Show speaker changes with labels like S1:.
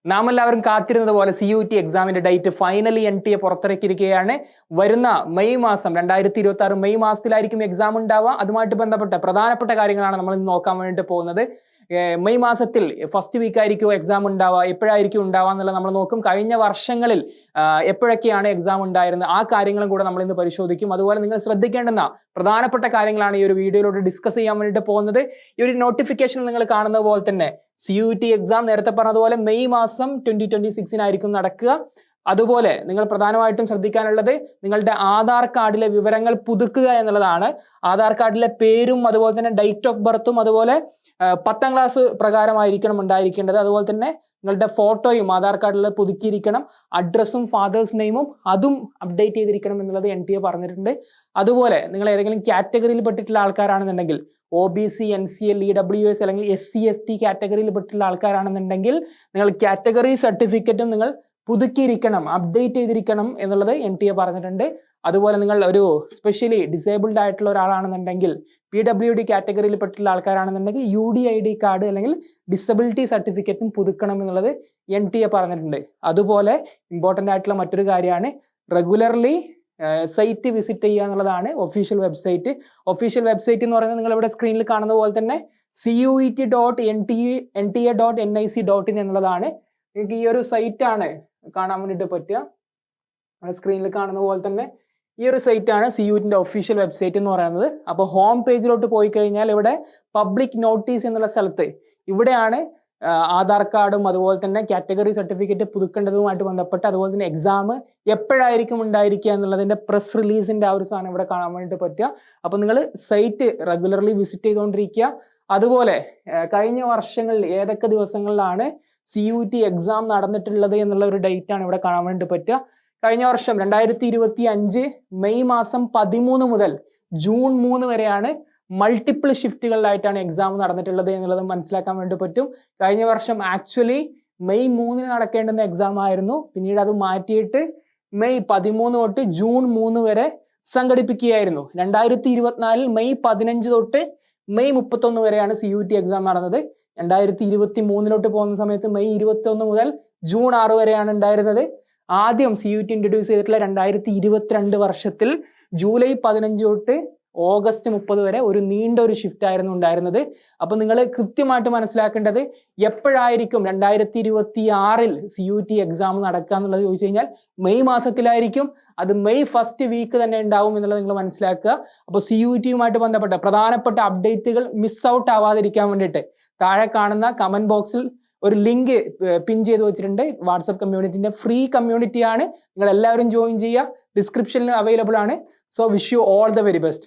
S1: നാം എല്ലാവരും കാത്തിരുന്നത് പോലെ CUET എക്സാമിന്റെ ഡേറ്റ് ഫൈനലി NTA പുറത്തിറക്കിയിരിക്കുകയാണ്. വരുന്ന മെയ് മാസം 2026 മെയ് മാസത്തിലായിരിക്കും എക്സാം ഉണ്ടാവുക. അതുമായിട്ട് ബന്ധപ്പെട്ട പ്രധാനപ്പെട്ട കാര്യങ്ങളാണ് നമ്മൾ ഇന്ന് നോക്കാൻ വേണ്ടിയിട്ട് പോകുന്നത്. മെയ് മാസത്തിൽ ഫസ്റ്റ് വീക്ക് ആയിരിക്കും എക്സാം ഉണ്ടാവുക, എപ്പോഴായിരിക്കും ഉണ്ടാവുക എന്നുള്ളത് നമ്മൾ നോക്കും. കഴിഞ്ഞ വർഷങ്ങളിൽ എപ്പോഴൊക്കെയാണ് എക്സാം ഉണ്ടായിരുന്നത് ആ കാര്യങ്ങളും കൂടെ നമ്മൾ ഇന്ന് പരിശോധിക്കും. അതുപോലെ നിങ്ങൾ ശ്രദ്ധിക്കേണ്ടുന്ന പ്രധാനപ്പെട്ട കാര്യങ്ങളാണ് ഈ ഒരു വീഡിയോയിലൂടെ ഡിസ്കസ് ചെയ്യാൻ വേണ്ടിയിട്ട് പോകുന്നത്. ഈ ഒരു നോട്ടിഫിക്കേഷൻ നിങ്ങൾ കാണുന്നത് പോലെ തന്നെ CUET എക്സാം നേരത്തെ പറഞ്ഞതുപോലെ മെയ് മാസം 2026 നടക്കുക. അതുപോലെ നിങ്ങൾ പ്രധാനമായിട്ടും ശ്രദ്ധിക്കാനുള്ളത് നിങ്ങളുടെ ആധാർ കാർഡിലെ വിവരങ്ങൾ പുതുക്കുക എന്നുള്ളതാണ്. ആധാർ കാർഡിലെ പേരും അതുപോലെ തന്നെ ഡേറ്റ് ഓഫ് ബർത്തും അതുപോലെ 10ാം ക്ലാസ് പ്രകാരമായിരിക്കണം ഉണ്ടായിരിക്കേണ്ടത്. അതുപോലെ തന്നെ നിങ്ങളുടെ ഫോട്ടോയും ആധാർ കാർഡിൽ പുതുക്കിയിരിക്കണം. അഡ്രസ്സും ഫാദേഴ്സ് നെയിമും അതും അപ്ഡേറ്റ് ചെയ്തിരിക്കണം എന്നുള്ളത് NTA പറഞ്ഞിട്ടുണ്ട്. അതുപോലെ നിങ്ങൾ ഏതെങ്കിലും കാറ്റഗറിയിൽ പെട്ടിട്ടുള്ള ആൾക്കാരാണെന്നുണ്ടെങ്കിൽ OBC, NCL, EWS അല്ലെങ്കിൽ SC ST കാറ്റഗറിയിൽ പെട്ടിട്ടുള്ള ആൾക്കാരാണെന്നുണ്ടെങ്കിൽ നിങ്ങൾ കാറ്റഗറി സർട്ടിഫിക്കറ്റും നിങ്ങൾ പുതുക്കിയിരിക്കണം, അപ്ഡേറ്റ് ചെയ്തിരിക്കണം എന്നുള്ളത് NTA പറഞ്ഞിട്ടുണ്ട്. അതുപോലെ നിങ്ങൾ ഒരു സ്പെഷ്യലി ഡിസേബിൾഡ് ആയിട്ടുള്ള ഒരാളാണെന്നുണ്ടെങ്കിൽ PWD കാറ്റഗറിയിൽ പെട്ടിട്ടുള്ള ആൾക്കാരാണെന്നുണ്ടെങ്കിൽ UDID കാർഡ് അല്ലെങ്കിൽ ഡിസബിലിറ്റി സർട്ടിഫിക്കറ്റും പുതുക്കണം എന്നുള്ളത് NTA പറഞ്ഞിട്ടുണ്ട്. അതുപോലെ ഇമ്പോർട്ടൻ്റ് ആയിട്ടുള്ള മറ്റൊരു കാര്യമാണ് റെഗുലർലി സൈറ്റ് വിസിറ്റ് ചെയ്യുക എന്നുള്ളതാണ്. ഒഫീഷ്യൽ വെബ്സൈറ്റ് എന്ന് പറയുന്നത് നിങ്ങൾ ഇവിടെ സ്ക്രീനിൽ കാണുന്ന പോലെ തന്നെ CUET.nta.nic.in എന്നുള്ളതാണ്. നിങ്ങൾക്ക് ഈ ഒരു സൈറ്റാണ് കാണാൻ വേണ്ടിയിട്ട് പറ്റുക. സ്ക്രീനിൽ കാണുന്ന പോലെ തന്നെ ഈ ഒരു സൈറ്റാണ് CUETന്റെ ഒഫീഷ്യൽ വെബ്സൈറ്റ് എന്ന് പറയുന്നത്. അപ്പോൾ ഹോം പേജിലോട്ട് പോയി കഴിഞ്ഞാൽ ഇവിടെ പബ്ലിക് നോട്ടീസ് എന്നുള്ള സ്ഥലത്ത് ഇവിടെയാണ് ആധാർ കാർഡും അതുപോലെ തന്നെ കാറ്റഗറി സർട്ടിഫിക്കറ്റ് പുതുക്കേണ്ടതുമായിട്ട് ബന്ധപ്പെട്ട് അതുപോലെ തന്നെ എക്സാം എപ്പോഴായിരിക്കും ഉണ്ടായിരിക്കുക എന്നുള്ളതിന്റെ പ്രസ് റിലീസിന്റെ ആ ഒരു സാധനം ഇവിടെ കാണാൻ വേണ്ടിയിട്ട് പറ്റുക. അപ്പോൾ നിങ്ങൾ സൈറ്റ് റെഗുലർലി വിസിറ്റ് ചെയ്തുകൊണ്ടിരിക്കുക. അതുപോലെ കഴിഞ്ഞ വർഷങ്ങളിൽ ഏതൊക്കെ ദിവസങ്ങളിലാണ് CUET എക്സാം നടന്നിട്ടുള്ളത് എന്നുള്ള ഒരു ഡേറ്റ് ആണ് ഇവിടെ കാണാൻ വേണ്ടി പറ്റുക. കഴിഞ്ഞ വർഷം 2025 മെയ് മാസം 13 മുതൽ ജൂൺ 3 വരെയാണ് മൾട്ടിപ്പിൾ ഷിഫ്റ്റുകളിലായിട്ടാണ് എക്സാം നടന്നിട്ടുള്ളത് എന്നുള്ളത് മനസ്സിലാക്കാൻ വേണ്ടി പറ്റും. കഴിഞ്ഞ വർഷം ആക്ച്വലി മെയ് 3 നടക്കേണ്ടുന്ന എക്സാം ആയിരുന്നു. പിന്നീട് അത് മാറ്റിയിട്ട് മെയ് 13 തൊട്ട് ജൂൺ 3 വരെ സംഘടിപ്പിക്കുകയായിരുന്നു. 2024 മെയ് 15 തൊട്ട് മെയ് 31 വരെയാണ് CUET എക്സാം നടന്നത്. 2023 പോകുന്ന സമയത്ത് മെയ് 21 മുതൽ ജൂൺ 6 വരെയാണ് ഉണ്ടായിരുന്നത്. ആദ്യം CUET ഇൻട്രൊഡ്യൂസ് ചെയ്തിട്ടുള്ള 2022 വർഷത്തിൽ ജൂലൈ 15 തൊട്ട് ഓഗസ്റ്റ് 30 വരെ ഒരു നീണ്ട ഒരു ഷിഫ്റ്റ് ആയിരുന്നു ഉണ്ടായിരുന്നത്. അപ്പൊ നിങ്ങൾ കൃത്യമായിട്ട് മനസ്സിലാക്കേണ്ടത് എപ്പോഴായിരിക്കും 2026 CUET എക്സാം നടക്കുക എന്നുള്ളത് ചോദിച്ചു കഴിഞ്ഞാൽ മെയ് മാസത്തിലായിരിക്കും. അത് മെയ് ഫസ്റ്റ് വീക്ക് തന്നെ ഉണ്ടാവും എന്നുള്ളത് നിങ്ങൾ മനസ്സിലാക്കുക. അപ്പോൾ CUETയുമായിട്ട് ബന്ധപ്പെട്ട പ്രധാനപ്പെട്ട അപ്ഡേറ്റുകൾ മിസ് ഔട്ട് ആവാതിരിക്കാൻ വേണ്ടിയിട്ട് താഴെ കാണുന്ന കമന്റ് ബോക്സിൽ ഒരു ലിങ്ക് പിൻ ചെയ്ത് വെച്ചിട്ടുണ്ട്. വാട്സപ്പ് കമ്മ്യൂണിറ്റിന്റെ ഫ്രീ കമ്മ്യൂണിറ്റിയാണ്. നിങ്ങൾ എല്ലാവരും ജോയിൻ ചെയ്യുക. ഡിസ്ക്രിപ്ഷനിൽ അവൈലബിൾ ആണ്. So wish you all the very best.